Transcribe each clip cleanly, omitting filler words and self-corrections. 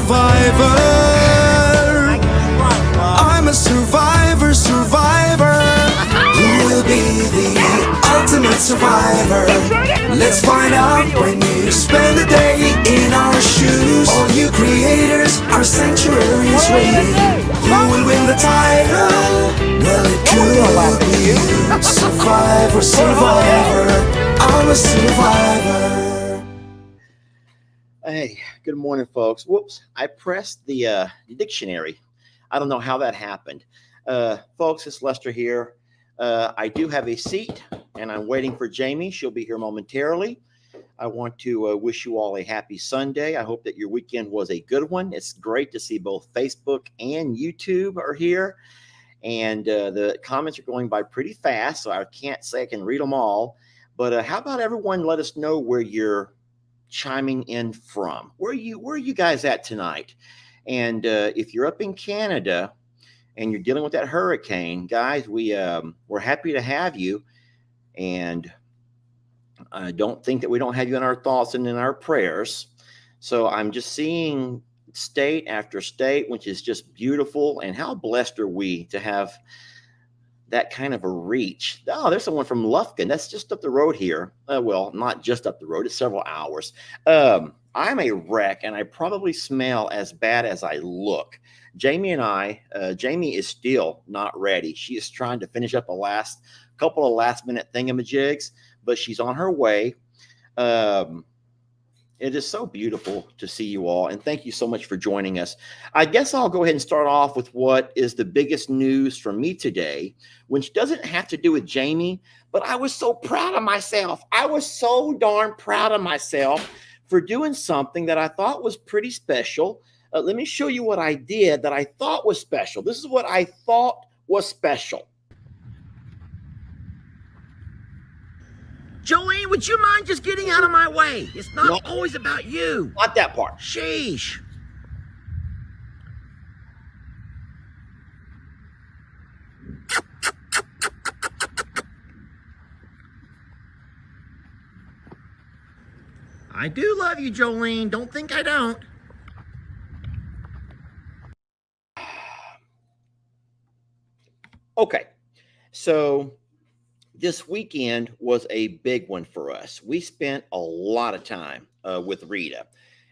survivor. I'm a survivor, survivor. Who will be the ultimate survivor? Let's find out when you spend a day in our shoes. All you creators, our sanctuaries waiting. Who will win the title? Well, it could be you. Survivor, survivor. I'm a survivor. Hey, good morning, folks. Whoops, I pressed the dictionary. I don't know how that happened. Folks, it's Lester here. I do have a seat, and I'm waiting for Jamie. She'll be here momentarily. I want to wish you all a happy Sunday. I hope that your weekend was a good one. It's great to see both Facebook and YouTube are here. And the comments are going by pretty fast, so I can't say I can read them all. But how about everyone let us know where you're chiming in from? Where are you guys at tonight? And if you're up in Canada and you're dealing with that hurricane, guys, we're happy to have you. And I don't think that we don't have you in our thoughts and in our prayers. So I'm just seeing state after state, which is just beautiful. And how blessed are we to have that kind of a reach? Oh, there's someone from Lufkin. That's just up the road here. Well, not just up the road. It's several hours. I'm a wreck, and I probably smell as bad as I look. Jamie is still not ready. She is trying to finish up a couple of last-minute thingamajigs, but she's on her way. It is so beautiful to see you all, and thank you so much for joining us. I guess I'll go ahead and start off with what is the biggest news for me today, which doesn't have to do with Jamie, but I was so proud of myself. I was so darn proud of myself for doing something that I thought was pretty special. Let me show you what I did that I thought was special. This is what I thought was special. Joey, would you mind just getting out of my way? It's not always about you. Not that part. Sheesh. I do love you, Jolene. Don't think I don't. Okay, so this weekend was a big one for us. We spent a lot of time with Rita,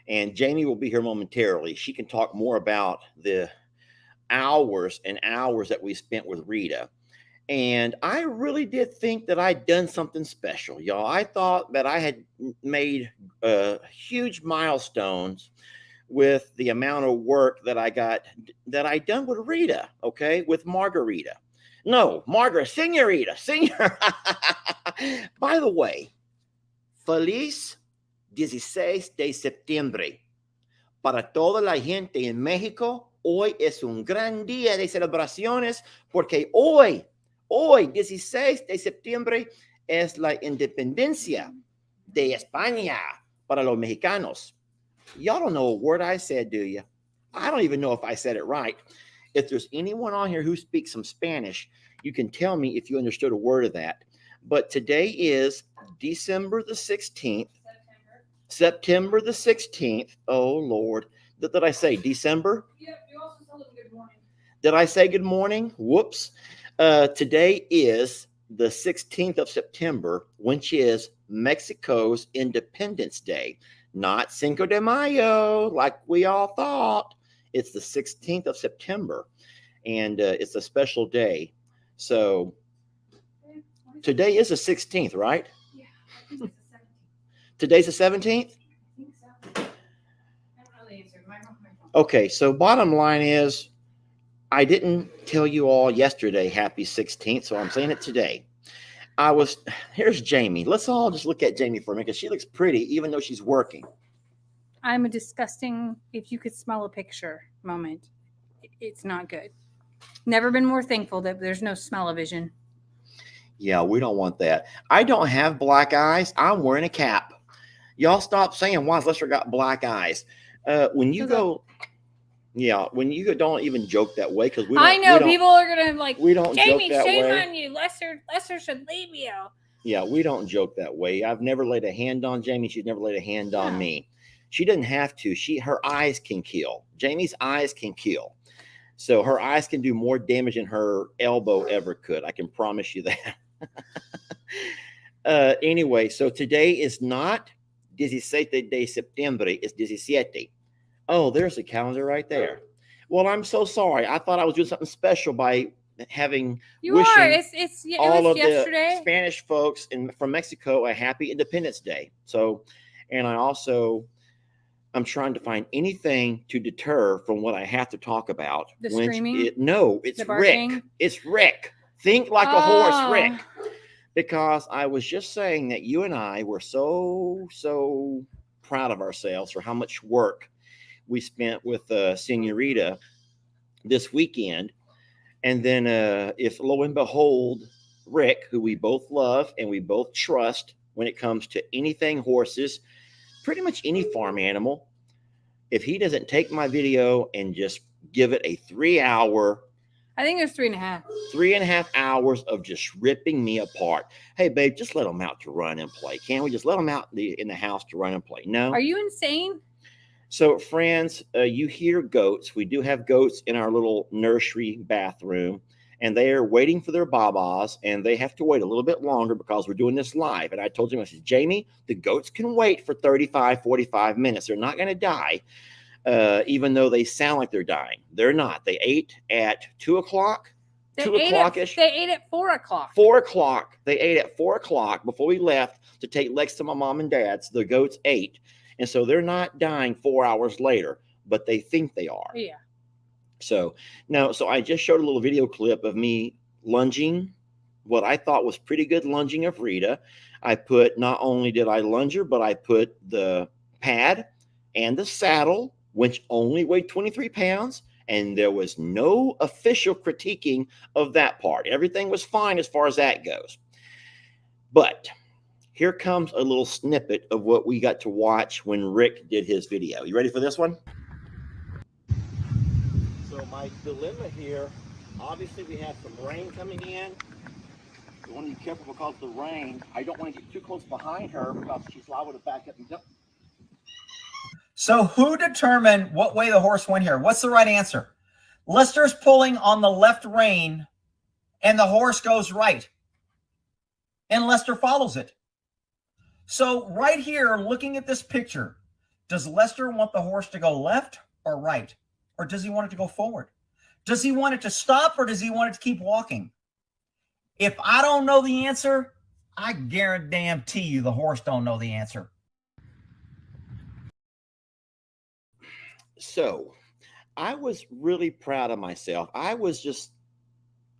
and Jamie will be here momentarily. She can talk more about the hours and hours that we spent with Rita. And I really did think that I'd done something special, y'all. I thought that I had made huge milestones with the amount of work that I'd done with Rita, okay, with Margarita. No, Margaret, Senorita. By the way, Feliz 16 de septiembre. Para toda la gente en México, hoy es un gran día de celebraciones porque hoy, 16 de septiembre, es la independencia de España para los mexicanos. Y'all don't know a word I said, do you? I don't even know if I said it right. If there's anyone on here who speaks some Spanish, you can tell me if you understood a word of that. But today is December the 16th. September the 16th. Oh, Lord. Did I say December? Yeah, you also tell them good morning. Did I say good morning? Whoops. Today is the 16th of September, which is Mexico's Independence Day. Not Cinco de Mayo, like we all thought. It's the 16th of September, and it's a special day. So today is the 16th, right? Yeah, I think it's the 17th. Today's the 17th? I think so. I don't know the answer. My phone. Okay, so bottom line is, I didn't tell you all yesterday happy 16th, so I'm saying it today. Here's Jamie. Let's all just look at Jamie for a minute, because she looks pretty, even though she's working. I'm a disgusting, if you could smell a picture moment. It's not good. Never been more thankful that there's no smell-o-vision. Yeah, we don't want that. I don't have black eyes. I'm wearing a cap. Y'all stop saying, why has Lester got black eyes? When you go, don't even joke that way, because I know people are gonna like. We don't Jamie, joke that shame way. on you. Lester should leave you. Yeah, we don't joke that way. I've never laid a hand on Jamie. She's never laid a hand on me. She doesn't have to. Her eyes can kill. Jamie's eyes can kill. So her eyes can do more damage than her elbow ever could. I can promise you that. Anyway, so today is not 17 de septiembre, it's 17. Oh, there's the calendar right there. Well, I'm so sorry. I thought I was doing something special by wishing It all was of yesterday. the Spanish folks from Mexico a happy Independence Day. So, and I'm trying to find anything to deter from what I have to talk about. The screaming? It's The Rick. barking? It's Rick. Think like a horse, Oh. Rick. Because I was just saying that you and I were so proud of ourselves for how much work we spent with Senorita this weekend. And then if lo and behold, Rick, who we both love and we both trust when it comes to anything horses, pretty much any farm animal, if he doesn't take my video and just give it a 3-hour, I think there's 3.5. 3.5 hours of just ripping me apart. Hey, babe, just let them out to run and play. Can't we just let them out in the house to run and play? No. Are you insane? So, friends, you hear goats. We do have goats in our little nursery bathroom, and they are waiting for their babas, and they have to wait a little bit longer because we're doing this live. And I told him, I said, Jamie, the goats can wait for 35, 45 minutes. They're not going to die, even though they sound like they're dying. They're not. They ate at 2 o'clock, 2 o'clock-ish. They ate at 4 o'clock. 4 o'clock. They ate at 4 o'clock before we left to take Lex to my mom and dad's. The goats ate. And so they're not dying 4 hours later, but they think they are. Yeah. So I just showed a little video clip of me lunging, what I thought was pretty good lunging of Rita. Not only did I lunge her, but I put the pad and the saddle, which only weighed 23 pounds. And there was no official critiquing of that part. Everything was fine as far as that goes. But here comes a little snippet of what we got to watch when Rick did his video. You ready for this one? So my dilemma here, obviously we have some rain coming in. I want to be careful because of the rain. I don't want to get too close behind her because she's liable to back up and jump. So who determined what way the horse went here? What's the right answer? Lester's pulling on the left rein and the horse goes right. And Lester follows it. So right here, looking at this picture, does Lester want the horse to go left or right? Or does he want it to go forward? Does he want it to stop or does he want it to keep walking? If I don't know the answer, I guarantee you the horse don't know the answer. So I was really proud of myself. I was just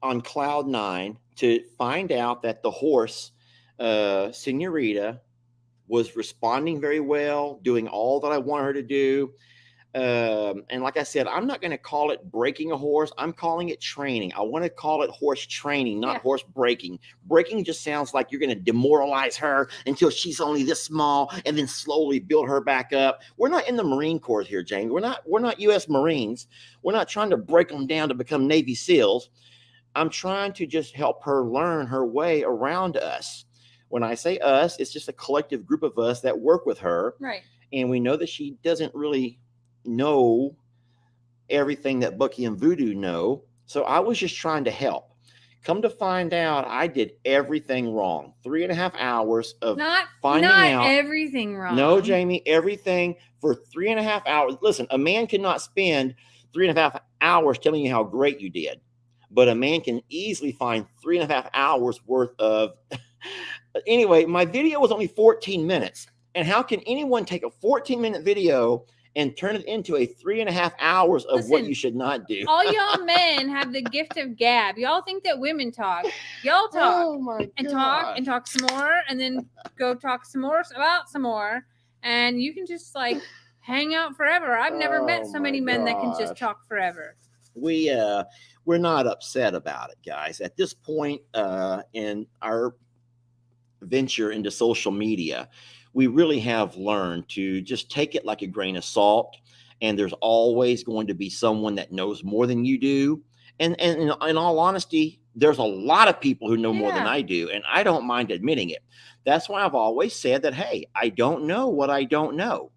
on cloud 9 to find out that the horse, Senorita, was responding very well, doing all that I wanted her to do. And like I said, I'm not going to call it breaking a horse. I'm calling it training. I want to call it horse training, not horse breaking. Breaking just sounds like you're going to demoralize her until she's only this small and then slowly build her back up. We're not in the Marine Corps here, Jamie. We're not U.S. Marines. We're not trying to break them down to become Navy SEALs. I'm trying to just help her learn her way around us. When I say us, it's just a collective group of us that work with her. Right. And we know that she doesn't really know everything that Bucky and Voodoo know. So I was just trying to help. Come to find out, I did everything wrong. 3.5 hours of finding out. Not everything wrong. No, Jamie, everything for 3.5 hours. Listen, a man cannot spend 3.5 hours telling you how great you did, but a man can easily find 3.5 hours worth of. Anyway, my video was only 14 minutes. And how can anyone take a 14-minute video and turn it into a 3.5 hours of what you should not do? All y'all men have the gift of gab. Y'all think that women talk. Y'all talk. Oh my and God. talk some more and then go talk some more about some more. And you can just like hang out forever. I've never met so many men that can just talk forever. We're not upset about it, guys. At this point in our venture into social media, we really have learned to just take it like a grain of salt. And there's always going to be someone that knows more than you do. And in all honesty, there's a lot of people who know more than I do. And I don't mind admitting it. That's why I've always said that, hey, I don't know what I don't know.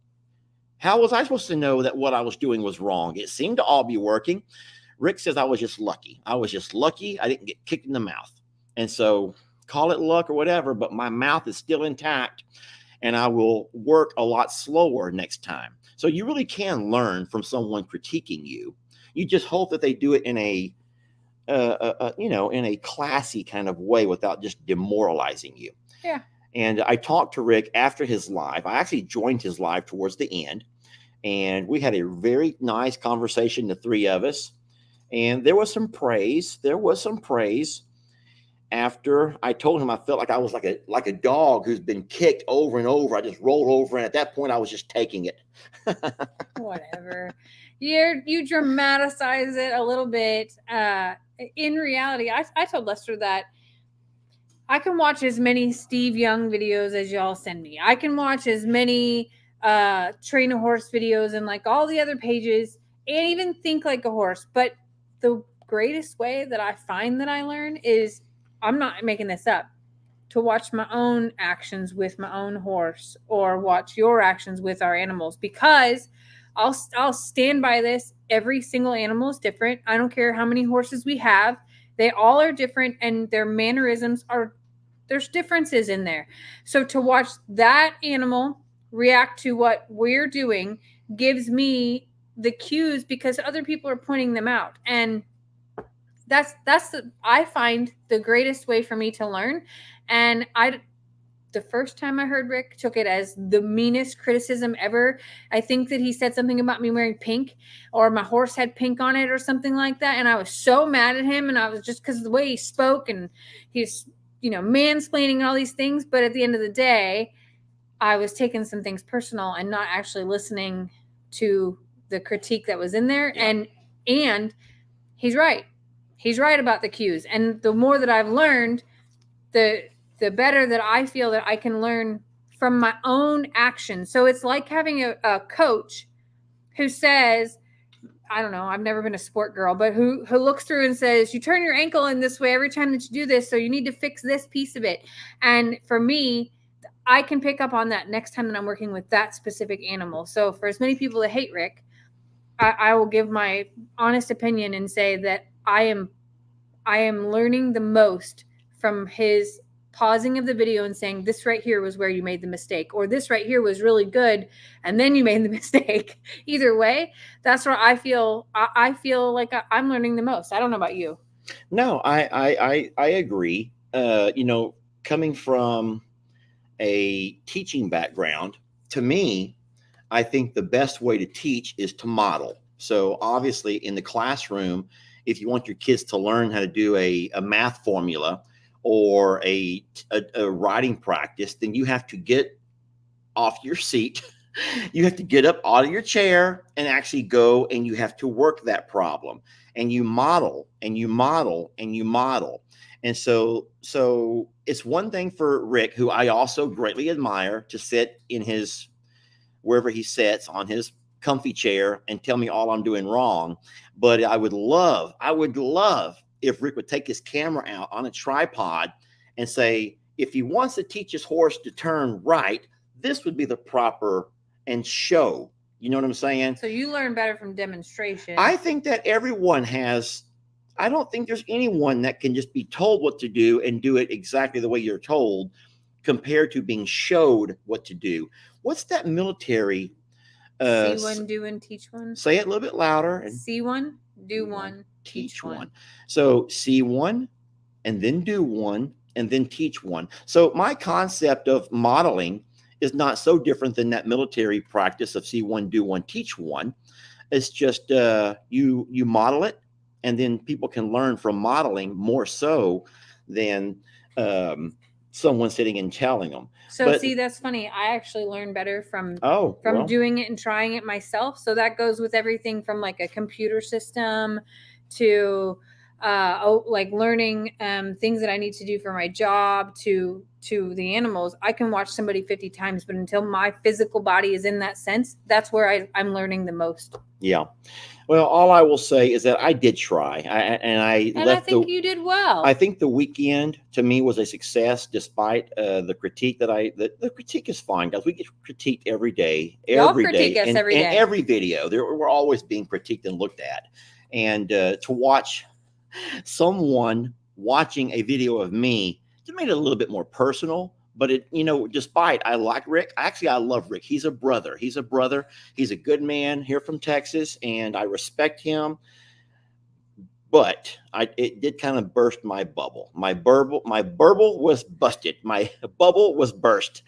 How was I supposed to know that what I was doing was wrong? It seemed to all be working. Rick says I was just lucky. I was just lucky. I didn't get kicked in the mouth. And so call it luck or whatever, but my mouth is still intact and I will work a lot slower next time. So you really can learn from someone critiquing you. You just hope that they do it in a in a classy kind of way without just demoralizing you. Yeah. And I talked to Rick after his live. I actually joined his live towards the end, and we had a very nice conversation, the three of us. And there was some praise. After I told him I felt like I was like a dog who's been kicked over and over. I just rolled over, and at that point I was just taking it. Whatever. You dramatize it a little bit. In reality, I told Lester that I can watch as many Steve Young videos as y'all send me. I can watch as many train a horse videos and like all the other pages and even think like a horse. But the greatest way that I find that I learn is, I'm not making this up, to watch my own actions with my own horse or watch your actions with our animals, because I'll stand by this. Every single animal is different. I don't care how many horses we have. They all are different, and their mannerisms there's differences in there. So to watch that animal react to what we're doing gives me the cues because other people are pointing them out. And I find the greatest way for me to learn. And the first time I heard Rick, took it as the meanest criticism ever. I think that he said something about me wearing pink, or my horse had pink on it or something like that. And I was so mad at him. And I was just, because of the way he spoke, and he's, mansplaining and all these things. But at the end of the day, I was taking some things personal and not actually listening to the critique that was in there. Yeah. And he's right. He's right about the cues. And the more that I've learned, the better that I feel that I can learn from my own actions. So it's like having a coach who says, I don't know, I've never been a sport girl, but who looks through and says, you turn your ankle in this way every time that you do this, so you need to fix this piece of it. And for me, I can pick up on that next time that I'm working with that specific animal. So for as many people that hate Rick, I will give my honest opinion and say that I am learning the most from his pausing of the video and saying, this right here was where you made the mistake, or this right here was really good and then you made the mistake. Either way, that's where I feel like I'm learning the most. I don't know about you. No, I agree. Coming from a teaching background, to me, I think the best way to teach is to model. So obviously in the classroom, if you want your kids to learn how to do a math formula or a writing practice, then you have to get off your seat. You have to get up out of your chair and actually go, and you have to work that problem, and you model and you model and you model. And so it's one thing for Rick, who I also greatly admire, to sit in his, wherever he sits on his comfy chair and tell me all I'm doing wrong. But I would love if Rick would take his camera out on a tripod and say, if he wants to teach his horse to turn right, this would be the proper, and show. You know what I'm saying? So you learn better from demonstration. I think that everyone has. I don't think there's anyone that can just be told what to do and do it exactly the way you're told, compared to being showed what to do. What's that military? See one, do one, teach one. Say it a little bit louder. And see one, do one, teach one. So see one, and then do one, and then teach one. So my concept of modeling is not so different than that military practice of see one, do one, teach one. It's just you model it, and then people can learn from modeling more so than someone sitting and telling them. So see, that's funny. I actually learn better from doing it and trying it myself. So that goes with everything from like a computer system to like learning things that I need to do for my job to the animals. I can watch somebody 50 times, but until my physical body is in that sense, that's where I'm learning the most. Yeah. Well, all I will say is that I did try, and I And I left think the. you did well. I think the weekend to me was a success, despite the critique that the critique is fine, guys. We get critiqued every day, Y'all critique us in, every in day. every video. We're always being critiqued and looked at, and to watch someone watching a video of me just made it a little bit more personal. But it, despite I like Rick, actually I love Rick. He's a brother. He's a brother. He's a good man here from Texas, and I respect him. But it did kind of burst my bubble. My burble was busted. My bubble was burst.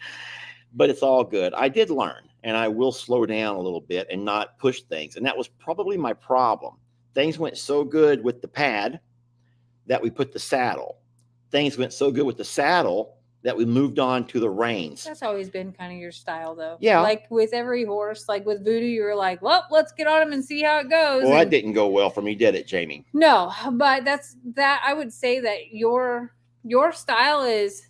But it's all good. I did learn, and I will slow down a little bit and not push things. And that was probably my problem. Things went so good with the pad that we put the saddle. Things went so good with the saddle that we moved on to the reins. That's always been kind of your style, though. Yeah. Like with every horse, like with Voodoo, you were like, well, let's get on him and see how it goes. Well, that And didn't go well for me, did it, Jamie? no, but that I would say that your style is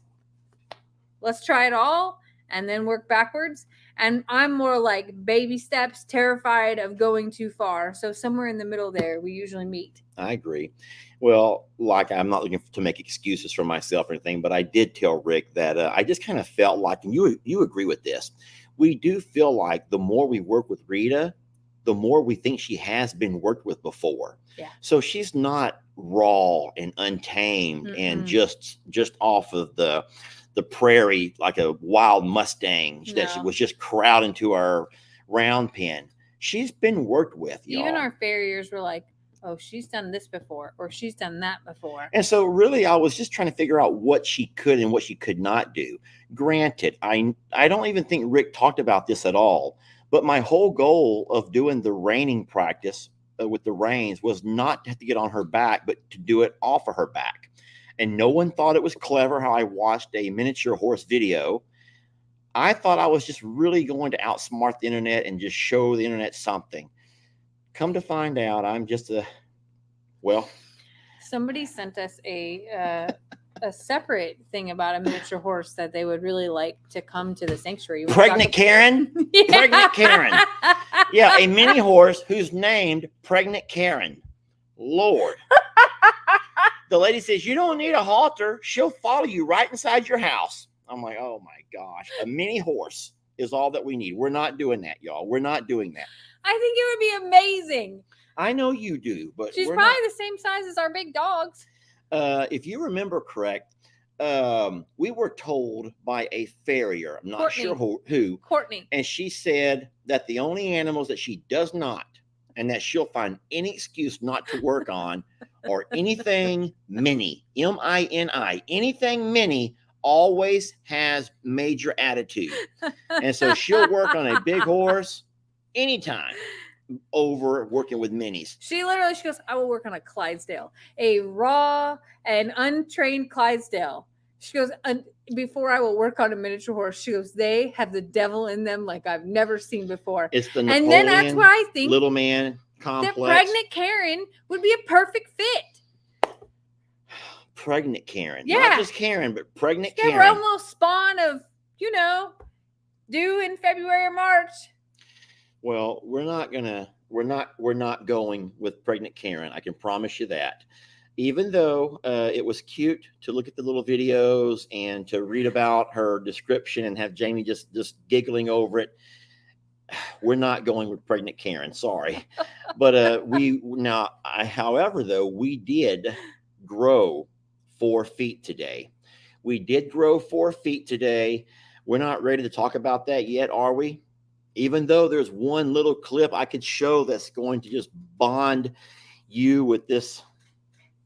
let's try it all and then work backwards. And I'm more like baby steps, terrified of going too far. So somewhere in the middle there, we usually meet. I agree. Well, like I'm not looking to make excuses for myself or anything, but I did tell Rick that I just kind of felt like, and you agree with this, we do feel like the more we work with Rita, the more we think she has been worked with before. Yeah. So she's not raw and untamed and just off of the prairie like a wild Mustang that she No. was just crowding to our round pen. She's been worked with, y'all. Even our farriers were like, oh, she's done this before, or she's done that before. And so really I was just trying to figure out what she could and what she could not do. Granted, I don't even think Rick talked about this at all, but my whole goal of doing the reining practice with the reins was not to have to get on her back, but to do it off of her back. And no one thought it was clever how I watched a miniature horse video. I thought I was just really going to outsmart the internet and just show the internet something. Come to find out, I'm just Somebody sent us a separate thing about a miniature horse that they would really like to come to the sanctuary. We Pregnant talked- Karen? Yeah. Pregnant Karen. Yeah, a mini horse who's named Pregnant Karen. Lord. The lady says, you don't need a halter. She'll follow you right inside your house. I'm like, oh my gosh. A mini horse is all that we need. We're not doing that, y'all. We're not doing that. I think it would be amazing. I know you do, but She's we're probably the same size as our big dogs. not. If you remember correct, we were told by a farrier, I'm not Courtney. sure who, Courtney. and she said that the only animals that she does not, and that she'll find any excuse not to work on, or anything mini, M-I-N-I, anything mini always has major attitude. And so she'll work on a big horse anytime over working with minis. She goes, I will work on a Clydesdale, a raw and untrained Clydesdale. She goes, before I will work on a miniature horse, she goes, they have the devil in them like I've never seen before. It's the And Napoleon then that's why I think little man that complex. Pregnant Karen would be a perfect fit. Pregnant Karen. Yeah. Not just Karen, but pregnant She have her Karen. own little spawn of, due in February or March. Well, we're not going with pregnant Karen. I can promise you that. Even though it was cute to look at the little videos and to read about her description and have Jamie just giggling over it, we're not going with pregnant Karen. Sorry, but however, though, we did grow 4 feet today. We did grow 4 feet today. We're not ready to talk about that yet, are we? Even though there's one little clip I could show that's going to just bond you with this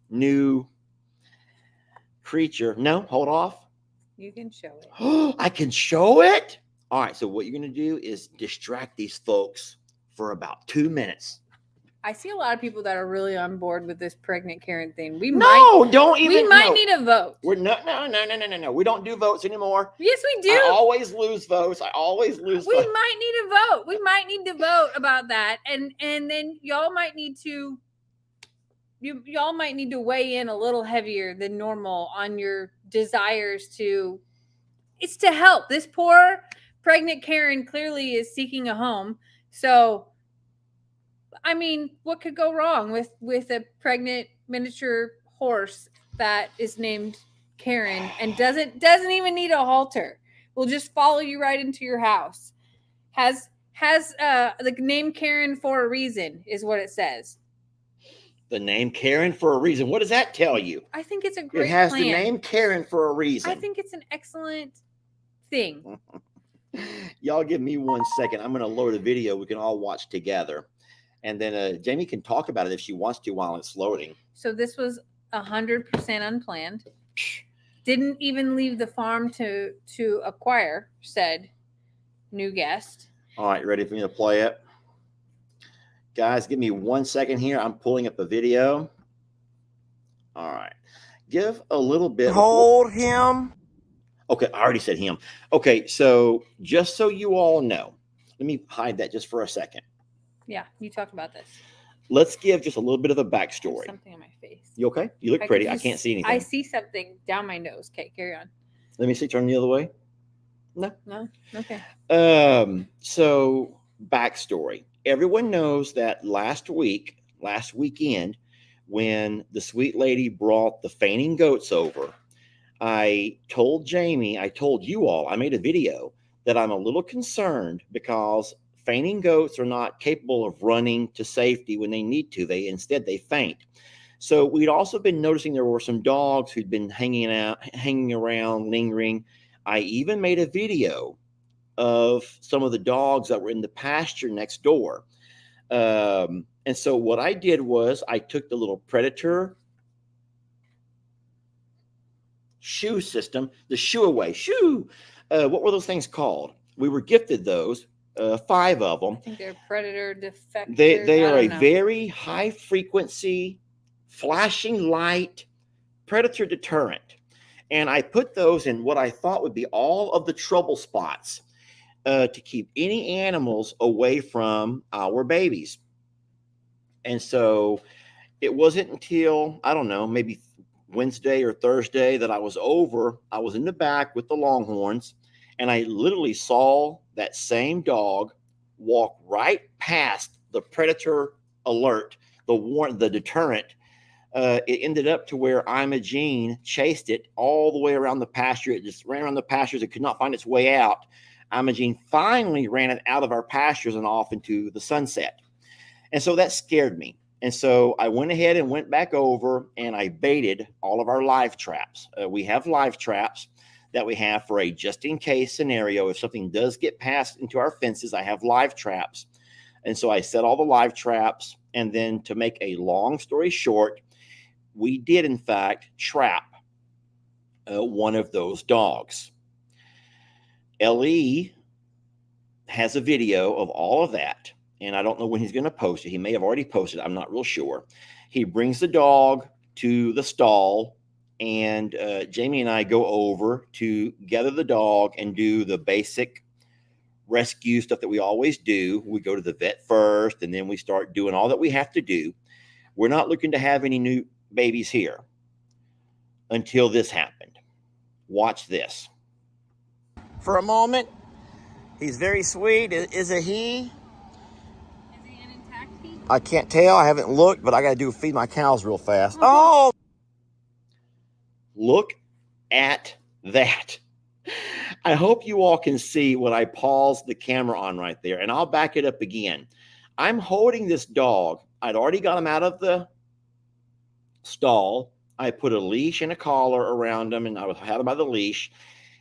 new creature. No, hold off. You can show it. I can show it. All right. So what you're going to do is distract these folks for about 2 minutes. I see a lot of people that are really on board with this pregnant Karen thing. We Don't even. might need a vote. We're no. We don't do votes anymore. Yes, we do. I always lose votes. I always lose We votes. might need a vote. We might need to vote about that, and then y'all might need to. Y'all might need to weigh in a little heavier than normal on your desires to. It's to help. This poor pregnant Karen clearly is seeking a home, so I mean, what could go wrong with a pregnant miniature horse that is named Karen and doesn't even need a halter? Will just follow you right into your house. Has the name Karen for a reason is what it says. The name Karen for a reason. What does that tell you? I think it's a great It has plan. the name Karen for a reason. I think it's an excellent thing. Y'all give me 1 second. I'm going to load a video we can all watch together. And then Jamie can talk about it if she wants to while it's loading. So this was 100% unplanned. Didn't even leave the farm to acquire said new guest. All right, ready for me to play it? Guys, give me 1 second here. I'm pulling up a video. All right. Give a little bit. Hold him. Okay, I already said him. Okay, so just so you all know, let me hide that just for a second. Yeah, you talked about this. Let's give just a little bit of a There's backstory. something on my face. You okay? You look pretty. I can't see anything. I see something down my nose. Okay, carry on. Let me see. Turn the other way. No. Okay. So backstory. Everyone knows that last weekend, when the sweet lady brought the fainting goats over, I told Jamie, I told you all, I made a video that I'm a little concerned because fainting goats are not capable of running to safety when they need to. Instead they faint. So we'd also been noticing there were some dogs who'd been hanging around, lingering. I even made a video of some of the dogs that were in the pasture next door. And so what I did was I took the little Predator shoe system, the Shoo Away shoe. What were those things called? We were gifted those, 5 of them. I think they're Predator defectors. They are I a don't know. very high frequency, flashing light predator deterrent. And I put those in what I thought would be all of the trouble spots to keep any animals away from our babies. And so it wasn't until, I don't know, maybe Wednesday or Thursday that I was in the back with the Longhorns, and I literally saw that same dog walk right past the predator alert, the deterrent. It ended up to where Imogene chased it all the way around the pasture. It just ran around the pastures. It could not find its way out. Imogene finally ran it out of our pastures and off into the sunset. And so that scared me. And so I went ahead and went back over and I baited all of our live traps. We have live traps that we have for a just in case scenario. If something does get past into our fences, I have live traps. And so I set all the live traps. And then to make a long story short, we did in fact trap one of those dogs. LE has a video of all of that. And I don't know when he's going to post it. He may have already posted. I'm not real sure. He brings the dog to the stall, and Jamie and I go over to gather the dog and do the basic rescue stuff that we always do. We go to the vet first, and then we start doing all that we have to do. We're not looking to have any new babies here until this happened. Watch this. For a moment. He's very sweet. Is it he? I can't tell. I haven't looked, but I got to do feed my cows real fast. Oh! Look at that. I hope you all can see what I paused the camera on right there, and I'll back it up again. I'm holding this dog. I'd already got him out of the stall. I put a leash and a collar around him, and I had him by the leash,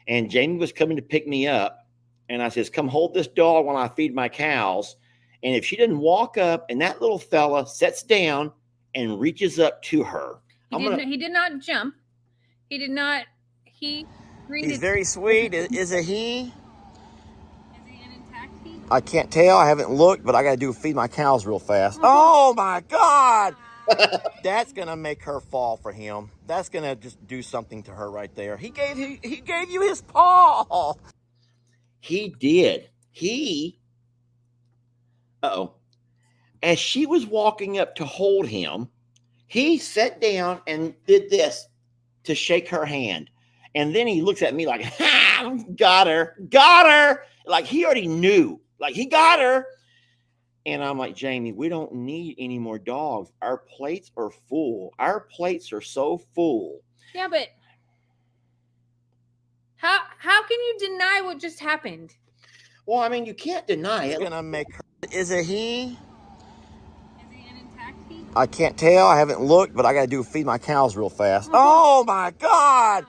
and Jamie was coming to pick me up, and I says, come hold this dog while I feed my cows. And if she didn't walk up and that little fella sits down and reaches up to her. He did not jump. He did not. He's very sweet. Is it he? Is he an intact he? I can't tell. I haven't looked, but I got to do feed my cows real fast. Oh my God. That's going to make her fall for him. That's going to just do something to her right there. He gave you his paw. He did. As she was walking up to hold him, he sat down and did this to shake her hand. And then he looks at me like, ha, got her. Like he already knew. Like he got her. And I'm like, Jamie, we don't need any more dogs. Our plates are full. Our plates are so full. Yeah, but how can you deny what just happened? Well, I mean, you can't deny It's it. gonna make her. Is it he? Is he an intact heat? I can't tell. I haven't looked, but I gotta feed my cows real fast. Oh my God!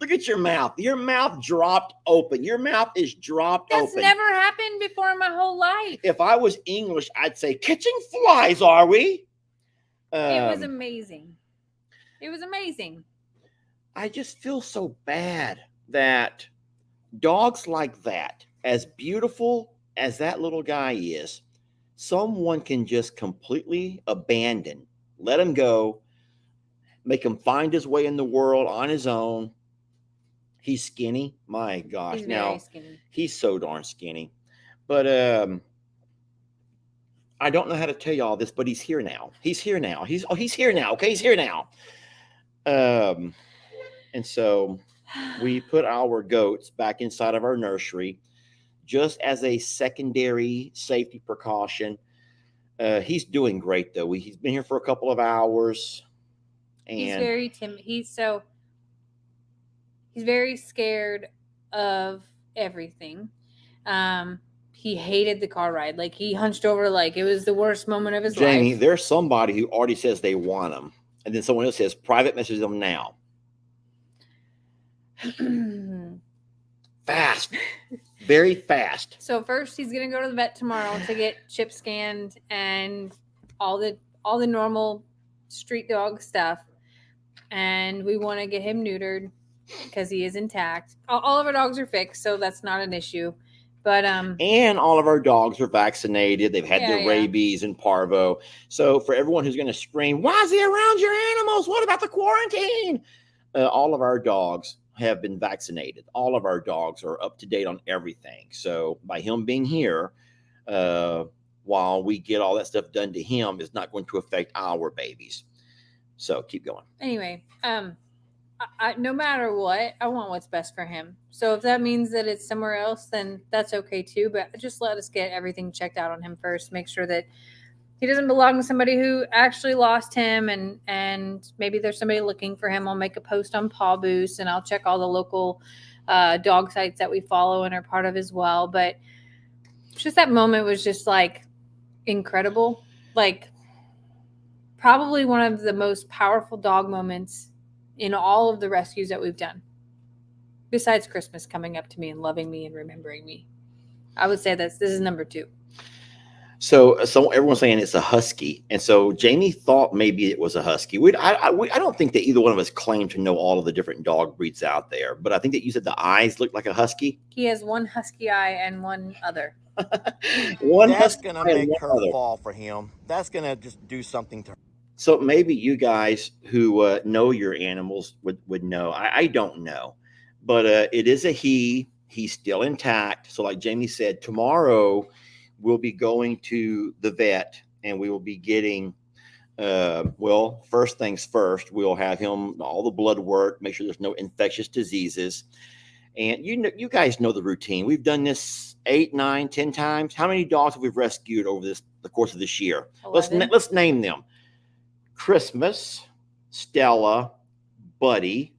Look at your mouth. Your mouth dropped open. Your mouth is dropped That's open. never happened before in my whole life. If I was English, I'd say, catching flies, are we? It was amazing. It was amazing. I just feel so bad that dogs like that, as beautiful as that little guy is, someone can just completely abandon, let him go, make him find his way in the world on his own. He's skinny. My gosh. He's Now, very skinny. he's so darn skinny. But I don't know how to tell you all this, but he's here now. He's here now. He's here now. Okay, he's here now. And so we put our goats back inside of our nursery just as a secondary safety precaution. He's doing great though. He's been here for a couple of hours. And He's very timid. He's very scared of everything. He hated the car ride. Like he hunched over like it was the worst moment of his Jamie, life. there's somebody who already says they want him. And then someone else says private message them now. Fast. Very fast. So first he's gonna go to the vet tomorrow to get chip scanned and all the normal street dog stuff. And we want to get him neutered because he is intact. All of our dogs are fixed, so that's not an issue. But And all of our dogs are vaccinated. They've had their Yeah. rabies and parvo. So for everyone who's going to scream, why is he around your animals? What about the quarantine? All of our dogs have been vaccinated. All of our dogs are up to date on everything. So by him being here, while we get all that stuff done to him, is not going to affect our babies. So keep going. anyway, I no matter what, I want what's best for him. So if that means that it's somewhere else, then that's okay too. But just let us get everything checked out on him first. Make sure that he doesn't belong to somebody who actually lost him, and maybe there's somebody looking for him. I'll make a post on Paw Boost, and I'll check all the local dog sites that we follow and are part of as well. But just that moment was just like incredible. Like probably one of the most powerful dog moments in all of the rescues that we've done, besides Christmas coming up to me and loving me and remembering me. I would say this is number 2. So everyone's saying it's a husky, and so Jamie thought maybe it was a husky. I don't think that either one of us claim to know all of the different dog breeds out there, but I think that you said the eyes looked like a husky. He has one husky eye and one other. One That's husky gonna eye and make one her other. fall for him. That's gonna just do something to her. So maybe you guys who know your animals would know. I don't know, but it is a he. He's still intact. So like Jamie said, tomorrow we'll be going to the vet and we will be getting, well, first things first, we'll have him all the blood work, make sure there's no infectious diseases. And you guys know the routine. We've done this 8, 9, 10 times. How many dogs have we rescued over the course of this year? 11. Let's name them. Christmas, Stella, Buddy,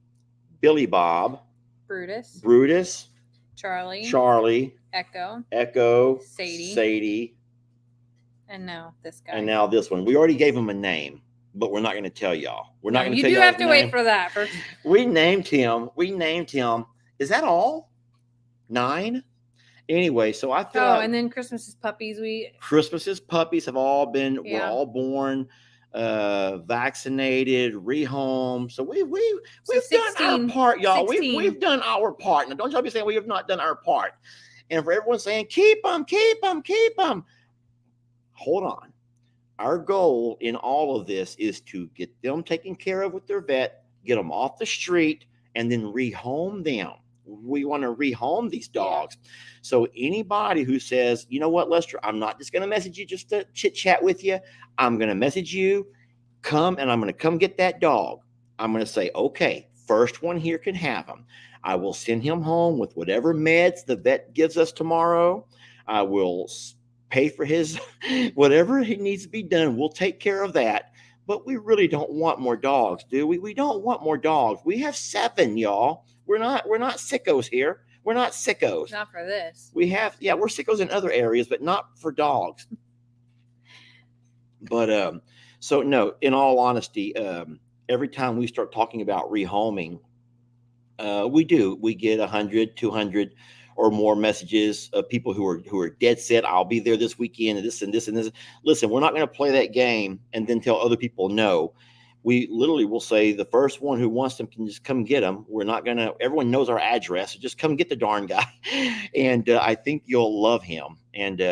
Billy Bob, Brutus, Brutus, Charlie, Echo, Sadie, and now this guy. and now this one. We already gave him a name, but we're not going to tell y'all. We're not going to You tell do y'all have his to wait name. for that first. We named him. Is that all? 9? Anyway, so I feel like And then Christmas's puppies. Christmas's puppies have all been, we're Yeah. all born, vaccinated, rehome. So we've done 16, our part, y'all. 16. We've done our part. Now, don't y'all be saying we have not done our part. And for everyone saying, keep them. Hold on. Our goal in all of this is to get them taken care of with their vet, get them off the street, and then rehome them. We want to rehome these dogs. So anybody who says, you know what, Lester, I'm not just going to message you just to chit chat with you. I'm going to message you, come, and I'm going to come get that dog. I'm going to say, okay, first one here can have him. I will send him home with whatever meds the vet gives us tomorrow. I will pay for his whatever he needs to be done. We'll take care of that. But we really don't want more dogs, do we? We don't want more dogs. We have 7, y'all. We're not sickos here. We're not sickos. Not for this. We're sickos in other areas, but not for dogs. But so no, in all honesty, every time we start talking about rehoming, we get 100, 200 or more messages of people who are dead set. I'll be there this weekend, and this and this and this. Listen, we're not going to play that game and then tell other people no. We literally will say the first one who wants them can just come get them. We're not going to. Everyone knows our address, so just come get the darn guy. And I think you'll love him. And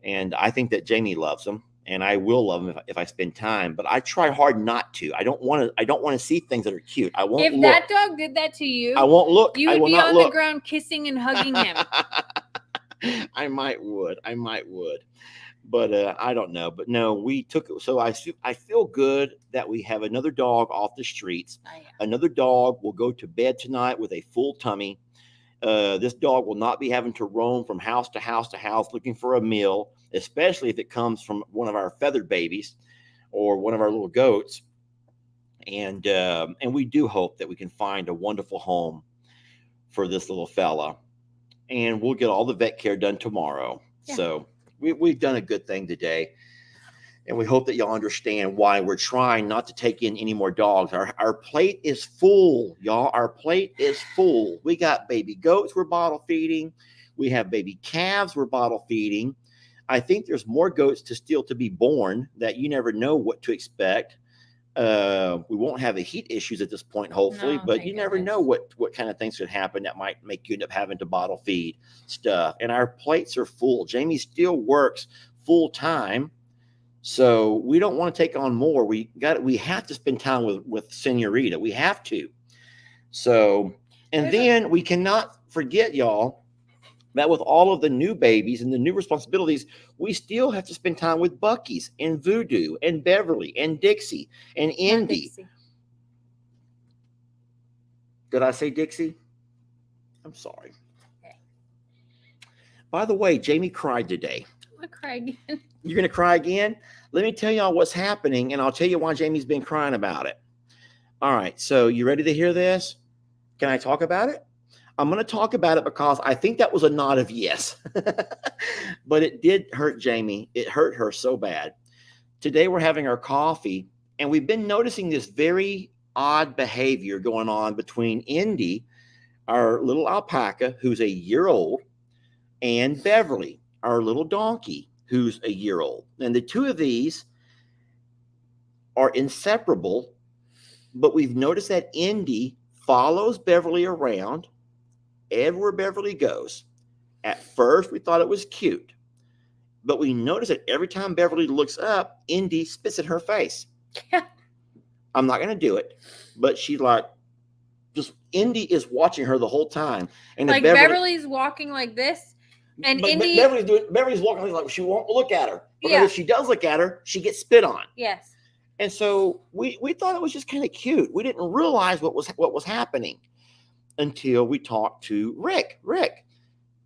I think that Jamie loves him. And I will love him if I spend time, but I try hard not to. I don't want to see things that are cute. I won't. If look. that dog did that to you, I won't look. You I would will be not on look. the ground kissing and hugging him. I might would. But I don't know. But no, we took it. So I feel good that we have another dog off the streets. Another dog will go to bed tonight with a full tummy. This dog will not be having to roam from house to house to house looking for a meal, especially if it comes from one of our feathered babies or one of our little goats. And we do hope that we can find a wonderful home for this little fella. And we'll get all the vet care done tomorrow. Yeah. So we've done a good thing today. And we hope that y'all understand why we're trying not to take in any more dogs. Our plate is full, y'all. Our plate is full. We got baby goats we're bottle feeding. We have baby calves we're bottle feeding. I think there's more goats still to be born that you never know what to expect. We won't have the heat issues at this point, hopefully, but you never know what kind of things could happen that might make you end up having to bottle feed stuff. And our plates are full. Jamie still works full time. So we don't want to take on more. We have to spend time with Senorita. We have to. So, and then we cannot forget, y'all, that with all of the new babies and the new responsibilities, we still have to spend time with Bucky's and Voodoo and Beverly and Dixie and Indy. Did I say Dixie? I'm sorry. Okay. By the way, Jamie cried today. I'm going to cry again. You're going to cry again? Let me tell y'all what's happening, and I'll tell you why Jamie's been crying about it. All right, so you ready to hear this? Can I talk about it? I'm going to talk about it because I think that was a nod of yes. But it did hurt Jamie. It hurt her so bad. Today we're having our coffee, and we've been noticing this very odd behavior going on between Indy, our little alpaca, who's a year old, and Beverly, our little donkey, who's a year old. And the two of these are inseparable, but we've noticed that Indy follows Beverly around everywhere Beverly goes. At first, we thought it was cute, but we noticed that every time Beverly looks up, Indy spits in her face. I'm not going to do it, but she's like, just Indy is watching her the whole time. And like Beverly's walking like this. And Indy, Beverly's walking like she won't look at her. Because if she does look at her, she gets spit on. Yes. And so we thought it was just kind of cute. We didn't realize what was happening until we talked to Rick.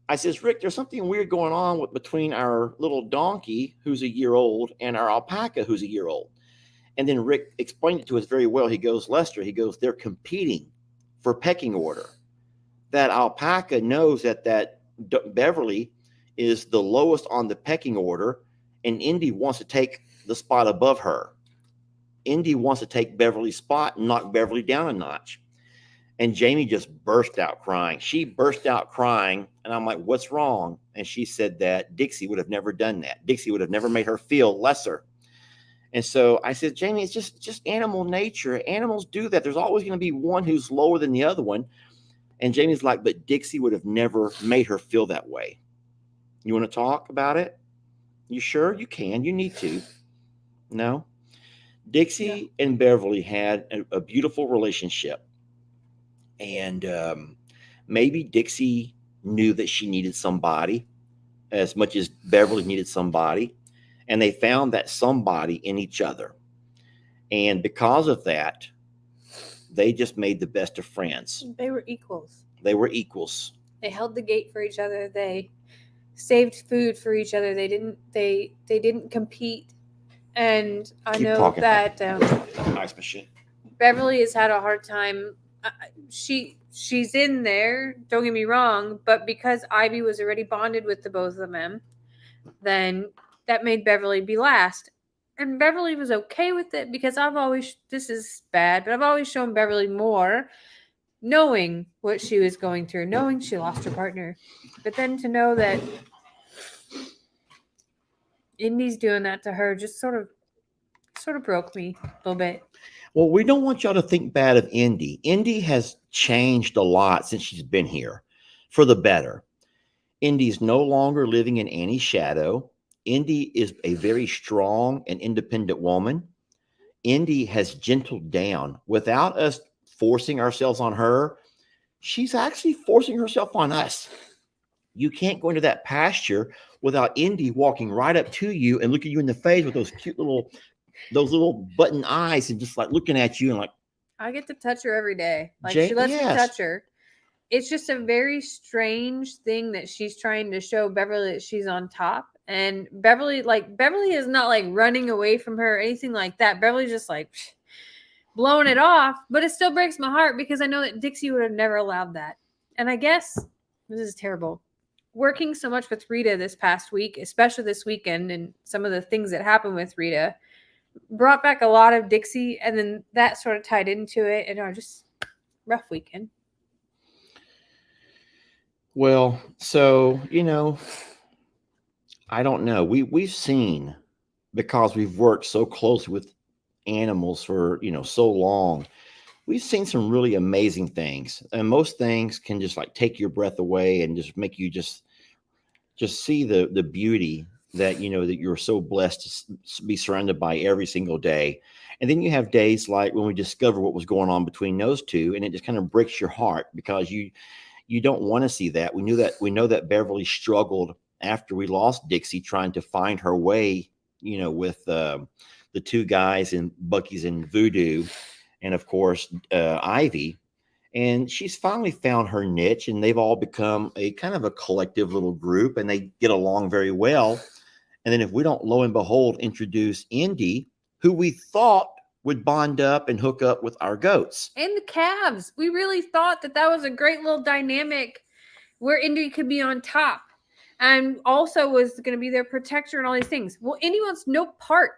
I says, Rick, there's something weird going on between our little donkey, who's a year old, and our alpaca, who's a year old. And then Rick explained it to us very well. He goes, Lester, they're competing for pecking order. That alpaca knows that Beverly is the lowest on the pecking order, and Indy wants to take the spot above her. Indy wants to take Beverly's spot and knock Beverly down a notch. And Jamie just burst out crying. She burst out crying, and I'm like, what's wrong? And she said that Dixie would have never done that. Dixie would have never made her feel lesser. And so I said, Jamie, it's just animal nature. Animals do that. There's always going to be one who's lower than the other one. And Jamie's like, but Dixie would have never made her feel that way. You want to talk about it? You sure? You can. You need to. No? Dixie and Beverly had a beautiful relationship. And maybe Dixie knew that she needed somebody as much as Beverly needed somebody. And they found that somebody in each other. And because of that, they just made the best of friends. They were equals. They were equals. They held the gate for each other. They saved food for each other. They didn't compete. And I Keep know talking. that Ice machine. Beverly has had a hard time. She's in there, don't get me wrong, but because Ivy was already bonded with the both of them, then that made Beverly be last. And Beverly was okay with it because this is bad, but I've always shown Beverly more, knowing what she was going through, knowing she lost her partner. But then to know that Indy's doing that to her just sort of broke me a little bit. Well, we don't want y'all to think bad of Indy. Indy has changed a lot since she's been here for the better. Indy's no longer living in Annie's shadow. Indy is a very strong and independent woman. Indy has gentled down without us forcing ourselves on her. She's actually forcing herself on us. You can't go into that pasture without Indy walking right up to you and looking you in the face with those cute little button eyes and just like looking at you and like, I get to touch her every day. Like she lets me touch her. It's just a very strange thing that she's trying to show Beverly that she's on top. And Beverly is not like running away from her or anything like that. Beverly's just like blowing it off. But it still breaks my heart because I know that Dixie would have never allowed that. And I guess this is terrible. Working so much with Rita this past week, especially this weekend, and some of the things that happened with Rita brought back a lot of Dixie, and then that sort of tied into it, and just rough weekend. Well, so, I don't know. We've seen, because we've worked so closely with animals for, so long, we've seen some really amazing things. And most things can just like take your breath away and just make you just see the beauty that, that you're so blessed to be surrounded by every single day. And then you have days like when we discover what was going on between those two, and it just kind of breaks your heart because you don't want to see that. We know that Beverly struggled after we lost Dixie, trying to find her way, with the two guys in Bucky's and Voodoo, and of course Ivy. And she's finally found her niche, and they've all become a kind of a collective little group, and they get along very well. And then if we don't, lo and behold, introduce Indy, who we thought would bond up and hook up with our goats. And the calves. We really thought that was a great little dynamic where Indy could be on top and also was going to be their protector and all these things. Well, Indy wants no part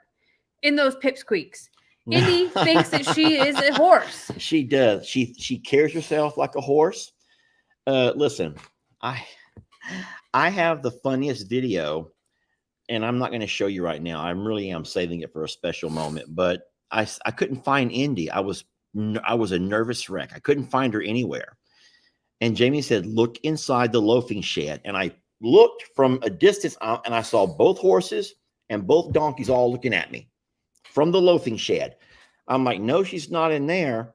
in those pipsqueaks. Indy thinks that she is a horse. She does. She carries herself like a horse. Listen, I have the funniest video, and I'm not going to show you right now. I really am saving it for a special moment, but I couldn't find Indy. I was a nervous wreck. I couldn't find her anywhere. And Jamie said, "Look inside the loafing shed." And I looked from a distance and I saw both horses and both donkeys all looking at me from the loafing shed. I'm like, "No, she's not in there."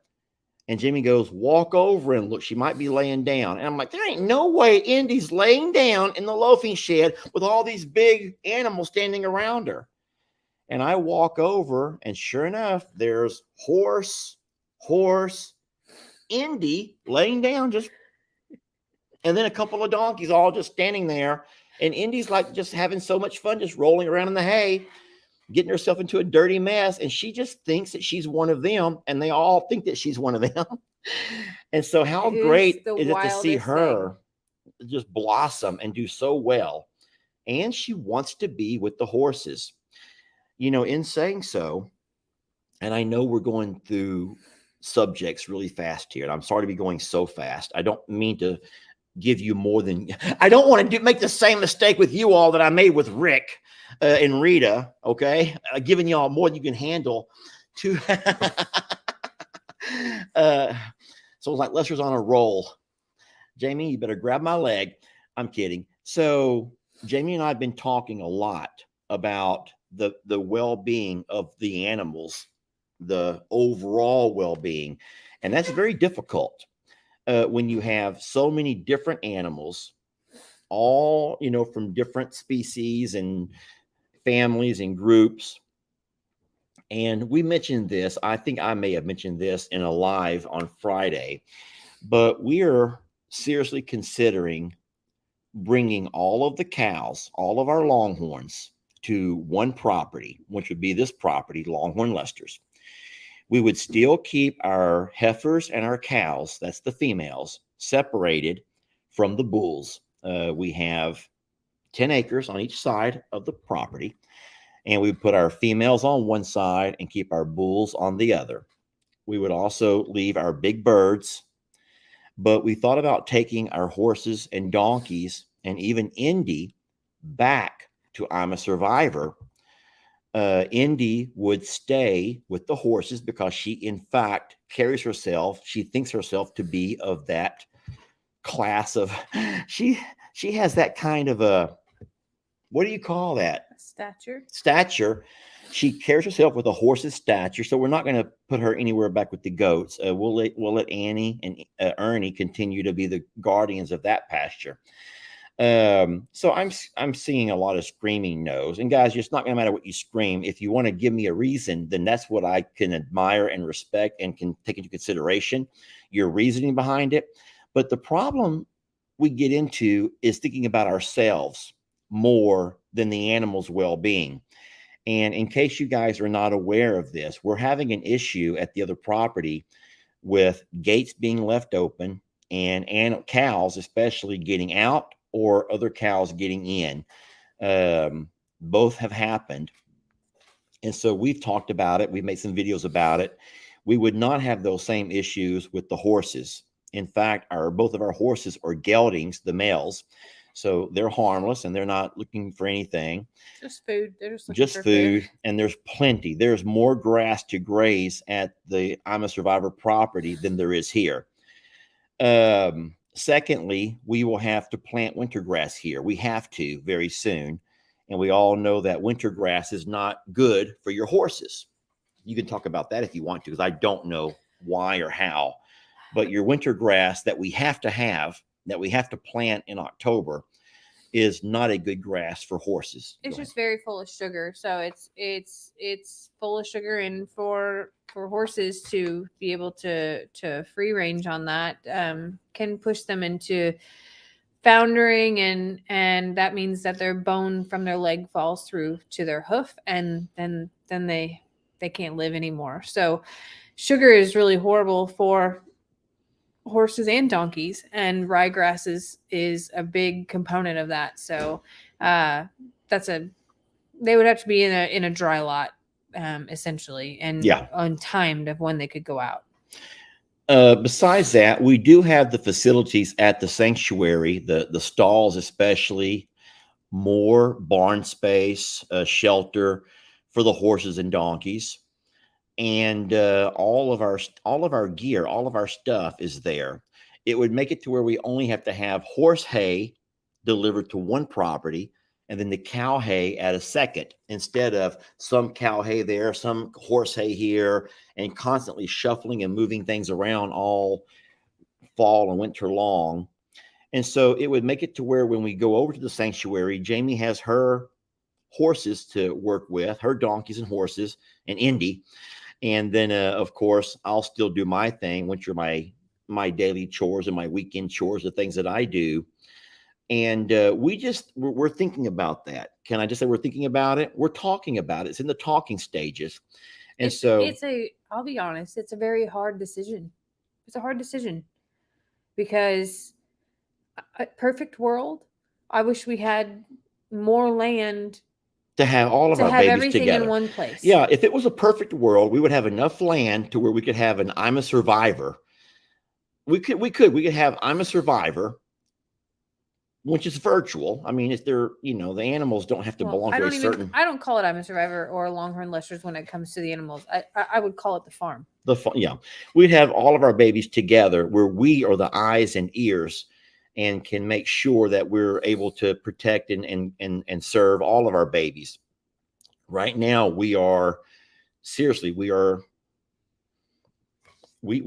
And Jimmy goes, "Walk over and look. She might be laying down." And I'm like, "There ain't no way Indy's laying down in the loafing shed with all these big animals standing around her." And I walk over, and sure enough, there's horse, Indy laying down and then a couple of donkeys all just standing there. And Indy's like just having so much fun, just rolling around in the hay, getting herself into a dirty mess. And she just thinks that she's one of them, and they all think that she's one of them. And so how great is it to see her just blossom and do so well? And she wants to be with the horses. In saying so, and I know we're going through subjects really fast here, and I'm sorry to be going so fast. I don't mean to give you more than I don't want to make the same mistake with you all that I made with Rick and Rita. Okay, giving y'all more than you can handle. So it's like Lester's on a roll. Jamie, you better grab my leg. I'm kidding. So Jamie and I have been talking a lot about the well-being of the animals, the overall well-being, and that's very difficult when you have so many different animals, all from different species and families and groups. And we mentioned this, I think I may have mentioned this in a live on Friday, but we are seriously considering bringing all of the cows, all of our Longhorns, to one property, which would be this property, Longhorn Lester's. We would still keep our heifers and our cows, that's the females, separated from the bulls. We have 10 acres on each side of the property, and we put our females on one side and keep our bulls on the other. We would also leave our big birds, but we thought about taking our horses and donkeys and even Indy back to I'm a Survivor. Indy would stay with the horses because she, in fact, carries herself. She thinks herself to be of that class of. She has that kind of a. What do you call that? Stature. Stature. She carries herself with a horse's stature, so we're not going to put her anywhere back with the goats. We'll let Annie and Ernie continue to be the guardians of that pasture. So I'm seeing a lot of screaming no's. And guys, it's not going to matter what you scream. If you want to give me a reason, then that's what I can admire and respect and can take into consideration your reasoning behind it. But the problem we get into is thinking about ourselves more than the animal's well-being. And in case you guys are not aware of this, we're having an issue at the other property with gates being left open and cows especially getting out or other cows getting in. Both have happened. And so we've talked about it. We've made some videos about it. We would not have those same issues with the horses. In fact, both of our horses are geldings, the males. So they're harmless and they're not looking for anything. Just food. They're just Just food. And there's plenty. There's more grass to graze at the I'm a Survivor property than there is here. Secondly, we will have to plant winter grass here. We have to very soon. And we all know that winter grass is not good for your horses. You can talk about that if you want to, because I don't know why or how. But your winter grass that we have to plant in October is not a good grass for horses. It's just very full of sugar. So it's full of sugar, and for horses to be able to free range on that can push them into foundering, and that means that their bone from their leg falls through to their hoof, and then they can't live anymore. So sugar is really horrible for horses and donkeys, and ryegrass is a big component of that. So they would have to be in a dry lot essentially, and untimed of when they could go out. Besides that, we do have the facilities at the sanctuary, the stalls especially, more barn space, shelter for the horses and donkeys. And all of our gear, all of our stuff is there. It would make it to where we only have to have horse hay delivered to one property and then the cow hay at a second, instead of some cow hay there, some horse hay here, and constantly shuffling and moving things around all fall and winter long. And so it would make it to where when we go over to the sanctuary, Jamie has her horses to work with, her donkeys and horses, and Indy. And then, of course, I'll still do my thing, which are my daily chores and my weekend chores, the things that I do. And we're thinking about that. Can I just say we're thinking about it? We're talking about it. It's in the talking stages. And I'll be honest, it's a very hard decision. It's a hard decision because a perfect world, I wish we had more land to have all of our have babies everything together in one place. Yeah, if it was a perfect world, we would have enough land to where we could have an I'm a Survivor. We could have I'm a Survivor, which is virtual. I mean, the animals don't have to belong to a certain. I don't call it I'm a Survivor or Longhorn Lester's when it comes to the animals. I would call it the farm. We'd have all of our babies together where we are the eyes and ears and can make sure that we're able to protect and serve all of our babies. Right now, we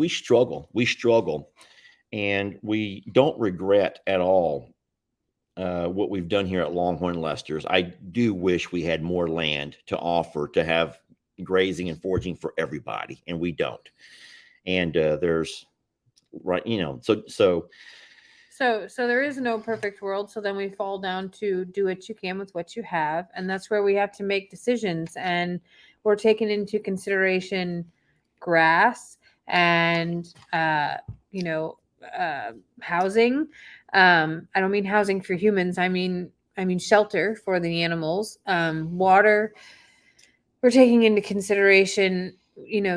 struggle. We struggle, and we don't regret at all what we've done here at Longhorn Lester's. I do wish we had more land to offer to have grazing and foraging for everybody, and we don't. And So there is no perfect world. So then we fall down to do what you can with what you have, and that's where we have to make decisions. And we're taking into consideration grass and you know housing. I don't mean housing for humans. I mean shelter for the animals. Water. We're taking into consideration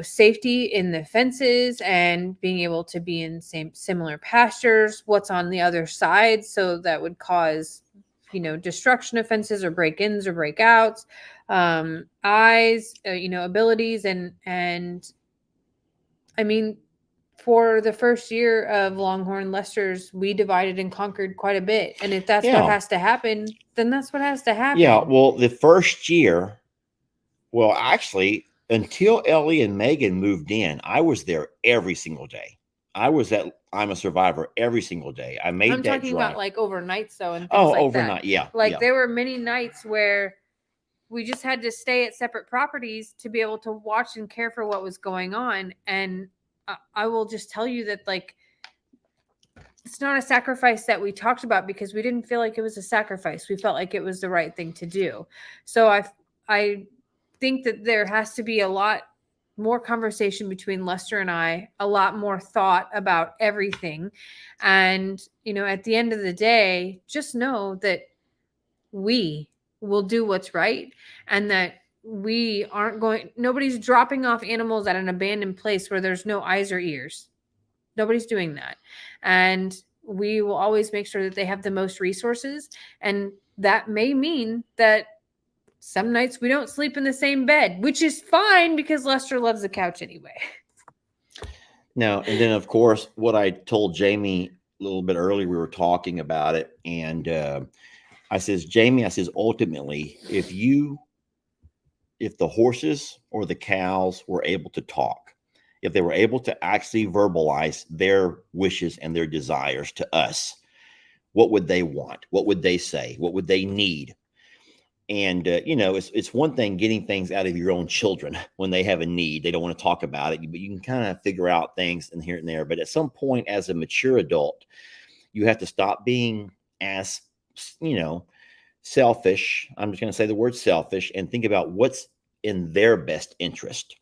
safety in the fences and being able to be in similar pastures, what's on the other side, so that would cause destruction of fences or break-ins or breakouts, eyes, abilities. And I mean, for the first year of Longhorn Lester's, we divided and conquered quite a bit, and if that's what Yeah. has to happen, then that's what has to happen. Yeah, well, the first year, well, actually, until Ellie and Megan moved in, I was there every single day. I was at I'm a Survivor every single day. I made I'm that talking drive. about like overnights though, and things Oh, like overnight, that. yeah, Like yeah. there were many nights where we just had to stay at separate properties to be able to watch and care for what was going on. And I will just tell you that, like, it's not a sacrifice that we talked about because we didn't feel like it was a sacrifice. We felt like it was the right thing to do. So I think that there has to be a lot more conversation between Lester and I, a lot more thought about everything. And, at the end of the day, just know that we will do what's right, and that nobody's dropping off animals at an abandoned place where there's no eyes or ears. Nobody's doing that. And we will always make sure that they have the most resources. And that may mean that some nights we don't sleep in the same bed, which is fine because Lester loves the couch anyway. Now, and then of course, what I told Jamie a little bit earlier, we were talking about it, and I says, Jamie, ultimately, if the horses or the cows were able to talk, if they were able to actually verbalize their wishes and their desires to us, what would they want? What would they say? What would they need? And it's one thing getting things out of your own children when they have a need. They don't want to talk about it, but you can kind of figure out things and here and there. But at some point, as a mature adult, you have to stop being as selfish. I'm just going to say the word selfish and think about what's in their best interest.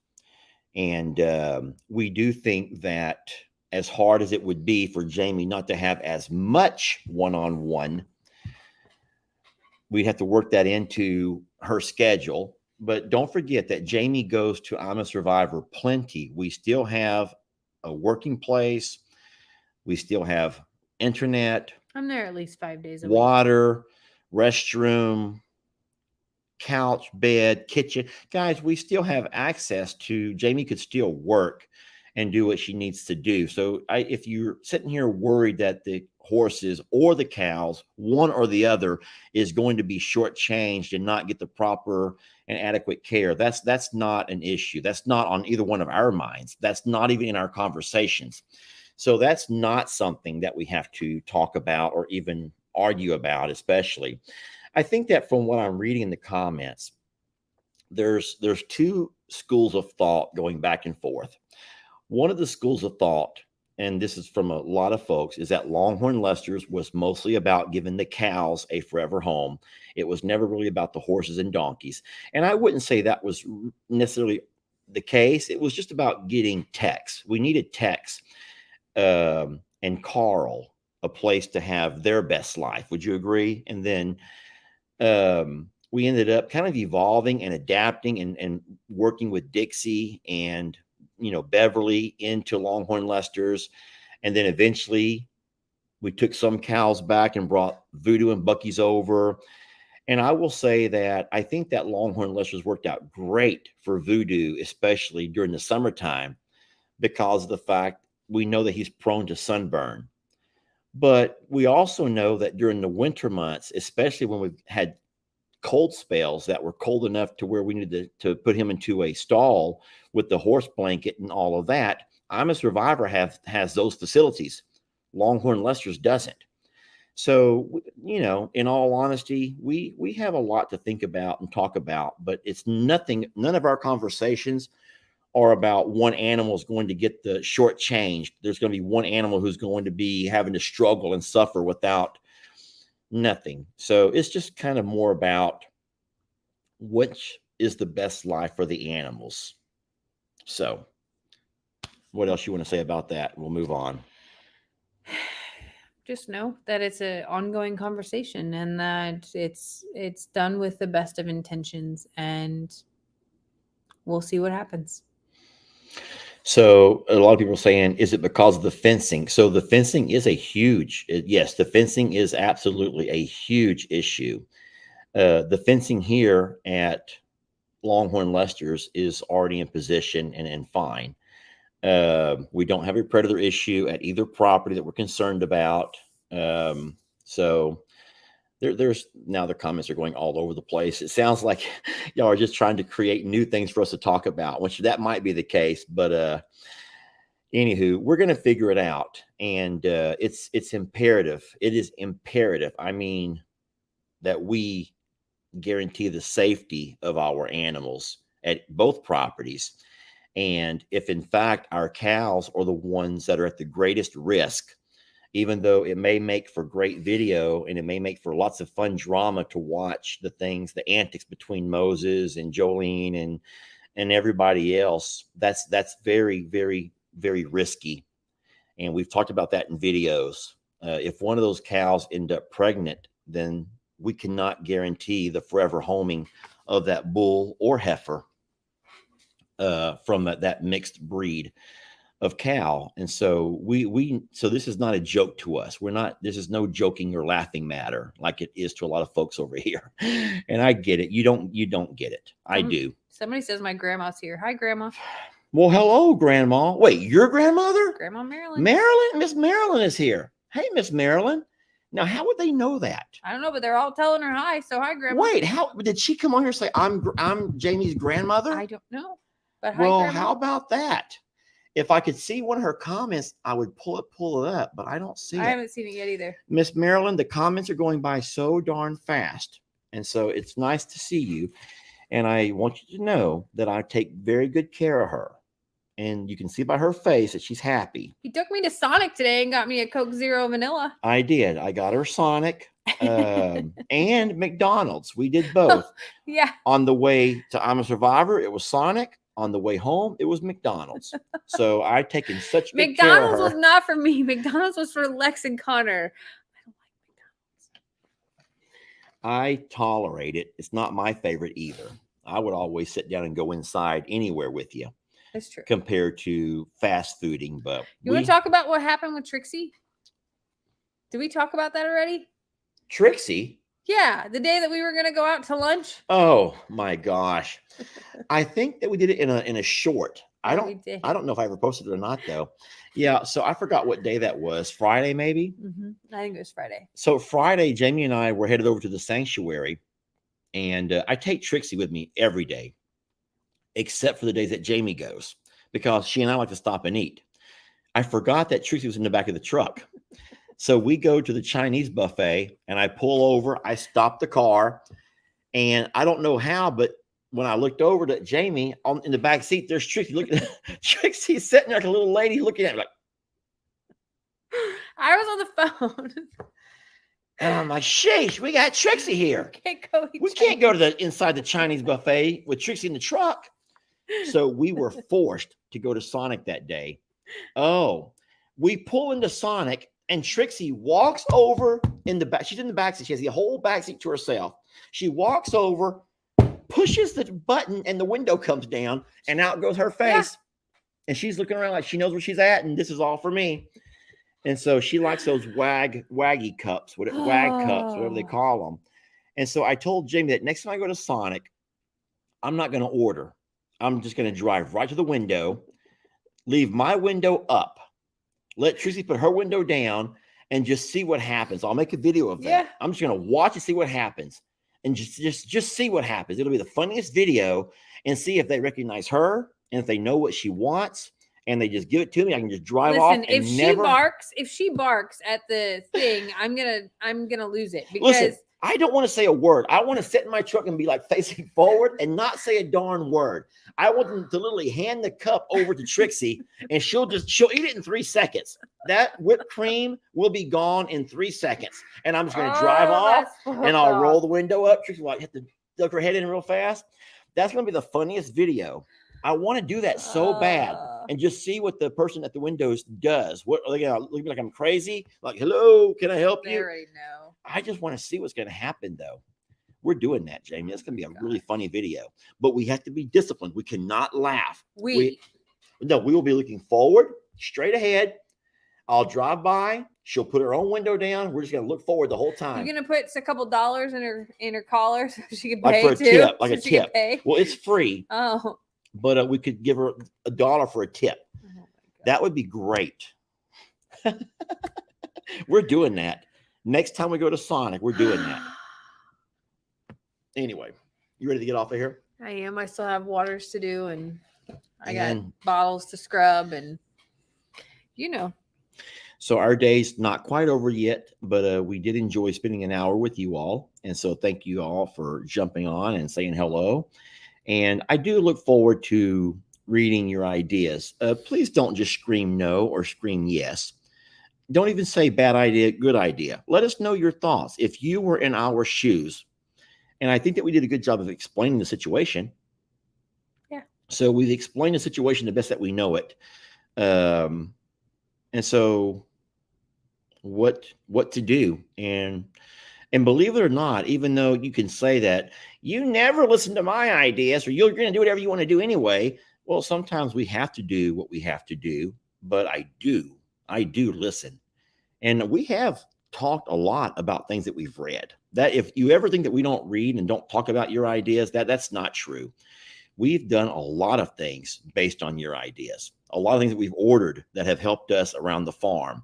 And we do think that, as hard as it would be for Jamie not to have as much one-on-one, we'd have to work that into her schedule. But don't forget that Jamie goes to I'm a Survivor plenty. We still have a working place. We still have internet. I'm there at least 5 days a week. Water, restroom, couch, bed, kitchen. Guys, we still have access to, Jamie could still work and do what she needs to do. So if you're sitting here worried that the horses or the cows, one or the other, is going to be shortchanged and not get the proper and adequate care, that's not an issue. That's not on either one of our minds. That's not even in our conversations. So that's not something that we have to talk about or even argue about, especially. I think that from what I'm reading in the comments, there's two schools of thought going back and forth. One of the schools of thought, and this is from a lot of folks, is that Longhorn Lester's was mostly about giving the cows a forever home. It was never really about the horses and donkeys. And I wouldn't say that was necessarily the case. It was just about getting Tex. We needed Tex and Carl a place to have their best life. Would you agree? And then we ended up kind of evolving and adapting and working with Dixie and Beverly into Longhorn Lester's. And then eventually we took some cows back and brought Voodoo and Bucky's over. And I will say that I think that Longhorn Lester's worked out great for Voodoo, especially during the summertime, because of the fact we know that he's prone to sunburn. But we also know that during the winter months, especially when we've had cold spells that were cold enough to where we needed to put him into a stall with the horse blanket and all of that, I'm a Survivor has those facilities. Longhorn Lester's doesn't. So, in all honesty, we have a lot to think about and talk about, but it's none of our conversations are about one animal is going to get the short changed. There's going to be one animal who's going to be having to struggle and suffer without nothing. So it's just kind of more about which is the best life for the animals. So what else you want to say about that? We'll move on. Just know that it's an ongoing conversation and that it's done with the best of intentions, and we'll see what happens. So a lot of people are saying, is it because of the fencing? So the fencing is a huge, yes, the fencing is absolutely a huge issue. The fencing here at Longhorn Lester's is already in position and fine. We don't have a predator issue at either property that we're concerned about. So there's now the comments are going all over the place. It sounds like y'all are just trying to create new things for us to talk about, which that might be the case. But anywho, we're going to figure it out. And it's imperative. It is imperative. I mean, that we guarantee the safety of our animals at both properties. And if in fact our cows are the ones that are at the greatest risk, even though it may make for great video and it may make for lots of fun drama to watch the things, the antics between Moses and Jolene and everybody else, that's very, very, very risky. And we've talked about that in videos. If one of those cows end up pregnant, then we cannot guarantee the forever homing of that bull or heifer from that mixed breed of cow. And so so this is not a joke to us. This is no joking or laughing matter like it is to a lot of folks over here. And I get it. You don't get it. I do. Somebody says my grandma's here. Hi, Grandma. Well, hello, Grandma. Wait, your grandmother? Grandma Marilyn. Marilyn? Miss Marilyn is here. Hey, Miss Marilyn. Now, how would they know that? I don't know, but they're all telling her hi. So hi, Grandma. Wait, how did she come on here and say I'm Jamie's grandmother? I don't know. But hi, Well, Grandma. how about that? If I could see one of her comments, I would pull it up, but I don't see it. I haven't seen it yet either. Miss Marilyn, the comments are going by so darn fast. And so it's nice to see you. And I want you to know that I take very good care of her. And you can see by her face that she's happy. He took me to Sonic today and got me a Coke Zero Vanilla. I did. I got her Sonic and McDonald's. We did both. Yeah. On the way to I'm a Survivor, it was Sonic. On the way home, it was McDonald's. So I've taken such good care of McDonald's her. was not for me. McDonald's was for Lex and Connor. I don't like McDonald's. I tolerate it. It's not my favorite either. I would always sit down and go inside anywhere with you That's true. compared to fast fooding. But You want to talk about what happened with Trixie? Did we talk about that already? Trixie? Yeah, the day that we were going to go out to lunch. Oh my gosh. I think that we did it in a short. I We don't did. know if I ever posted it or not though. Yeah, so I forgot what day that was. Friday maybe? I think it was Friday. So Friday, Jamie and I were headed over to the sanctuary, and I take Trixie with me every day, except for the days that Jamie goes, because she and I like to stop and eat. I forgot that Trixie was in the back of the truck. So we go to the Chinese buffet, and I pull over. I stop the car, and I don't know how, but when I looked over to Jamie in the back seat, there's Trixie looking at Trixie sitting there like a little lady looking at me like, I was on the phone. and I'm like, sheesh, we got Trixie here. Can't go eat We can't go to the inside the Chinese buffet with Trixie in the truck. So we were forced to go to Sonic that day. Oh, we pull into Sonic and Trixie walks over in the back. She's in the back seat. She has the whole back seat to herself. She walks over, pushes the button, and the window comes down, and out goes her face. Yeah. And she's looking around like she knows where she's at, and this is all for me. And so she likes those waggy cups, wag cups, whatever they call them. And so I told Jamie that next time I go to Sonic, I'm not going to order. I'm just going to drive right to the window, leave my window up, let Trixie put her window down, and just see what happens. I'll make a video of that. Yeah. I'm just going to watch and see what happens, and just see what happens. It'll be the funniest video, and see if they recognize her and if they know what she wants, and they just give it to me. I can just drive off. And if she barks at the thing, I'm gonna lose it because I don't want to say a word. I want to sit in my truck and be like facing forward and not say a darn word. I want them to literally hand the cup over to Trixie and she'll eat it in 3 seconds. That whipped cream will be gone in 3 seconds. And I'm just going to drive off and I'll roll the window up. Trixie will like have to duck her head in real fast. That's going to be the funniest video. I want to do that so bad and just see what the person at the windows does. What are they going to look like? I'm crazy. Like, hello, can I help you? They already know. I just want to see what's going to happen, though. We're doing that, Jamie. It's going to be a really funny video, but we have to be disciplined. We cannot laugh. We will be looking forward, straight ahead. I'll drive by. She'll put her own window down. We're just going to look forward the whole time. You're going to put a couple dollars in her collar so she can Like pay for a too? tip, like So a she can tip. pay? Well, it's free, Oh. but we could give her $1 for a tip. Oh my God. That would be great. We're doing that. Next time we go to Sonic, we're doing that. Anyway, you ready to get off of here? I am. I still have waters to do, and I got And- bottles to scrub, and So our day's not quite over yet, but we did enjoy spending an hour with you all. And so thank you all for jumping on and saying hello. And I do look forward to reading your ideas. Please don't just scream no or scream yes. Don't even say bad idea, good idea. Let us know your thoughts. If you were in our shoes, and I think that we did a good job of explaining the situation. Yeah. So we've explained the situation the best that we know it. And so what to do. And believe it or not, even though you can say that you never listen to my ideas or you're going to do whatever you want to do anyway. Well, sometimes we have to do what we have to do, but I do listen. And we have talked a lot about things that we've read. That if you ever think that we don't read and don't talk about your ideas, that's not true. We've done a lot of things based on your ideas, a lot of things that we've ordered that have helped us around the farm,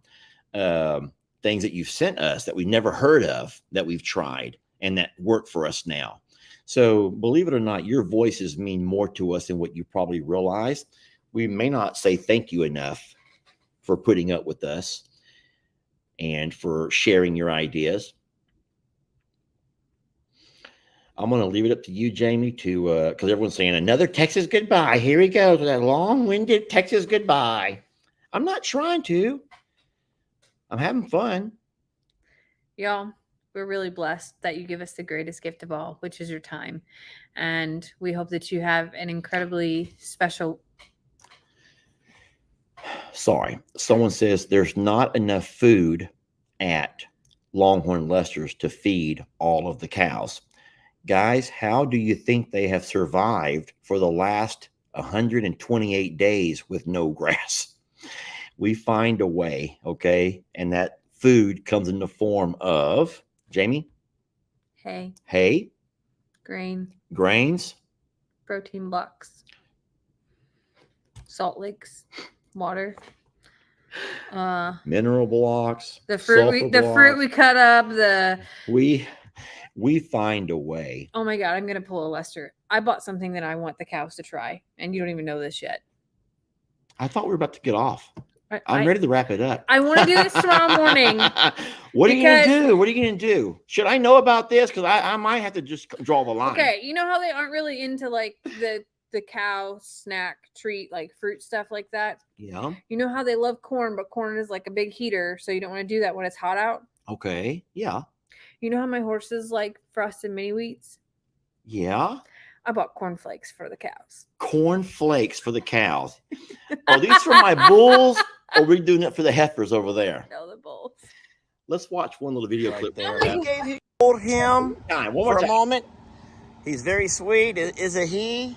things that you've sent us that we've never heard of that we've tried and that work for us now. So believe it or not, your voices mean more to us than what you probably realize. We may not say thank you enough for putting up with us and for sharing your ideas. I'm going to leave it up to you, Jamie, to because everyone's saying another Texas goodbye. Here he goes with that long-winded Texas goodbye. I'm not trying to. I'm having fun. y'all, we're really blessed that you give us the greatest gift of all, which is your time. And we hope that you have an incredibly special. Sorry. Someone says there's not enough food at Longhorn Lester's to feed all of the cows. Guys, how do you think they have survived for the last 128 days with no grass? We find a way, okay? And that food comes in the form of, Jamie? Hay, Hay, grain, grains, protein blocks, salt licks, water. mineral blocks, The fruit we cut up, we find a way. oh my God, I'm going to pull a Lester. I bought something that I want the cows to try, and you don't even know this yet. I thought we were about to get off. I'm ready to wrap it up. I want to do this tomorrow morning. What are you going to do? What are you going to do? Should I know about this? Because I might have to just draw the line. Okay, you know how they aren't really into like the cow snack treat, like fruit stuff like that? Yeah. You know how they love corn, but corn is like a big heater, so you don't want to do that when it's hot out? Okay. Yeah. You know how my horses like frosted mini wheats? Yeah. I bought cornflakes for the cows. Corn flakes for the cows. Are these for my bulls? Or are we doing it for the heifers over there? No, the bulls. Let's watch one little video clip there. Hold him Time. One for more a time. moment. He's very sweet. Is it he? Is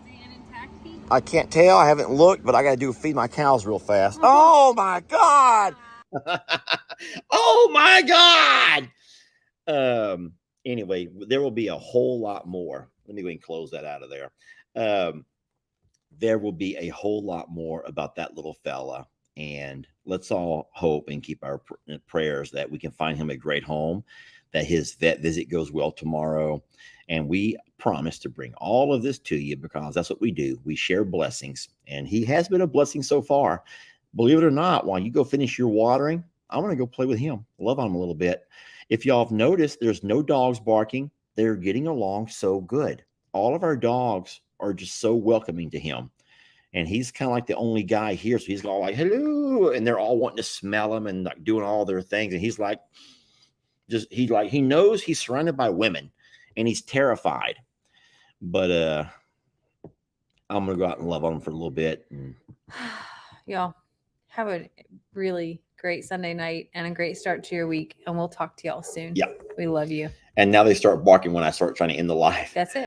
he an intact heat? I can't tell. I haven't looked, but I got to do feed my cows real fast. Oh my God. Oh my God. Anyway, there will be a whole lot more. Let me go ahead and close that out of there. There will be a whole lot more about that little fella. And let's all hope and keep our prayers that we can find him a great home, that his vet visit goes well tomorrow. And we promise to bring all of this to you because that's what we do. We share blessings. And he has been a blessing so far. Believe it or not, while you go finish your watering, I'm going to go play with him, love on him a little bit. If y'all have noticed, there's no dogs barking. They're getting along so good. All of our dogs are just so welcoming to him. And he's kind of like the only guy here. So he's all like, hello. And they're all wanting to smell him and like doing all their things. And he's like, he knows he's surrounded by women and he's terrified. But I'm going to go out and love on him for a little bit. And Y'all have a really great Sunday night and a great start to your week. And we'll talk to y'all soon. Yeah. We love you. now they start barking when I start trying to end the live. That's it.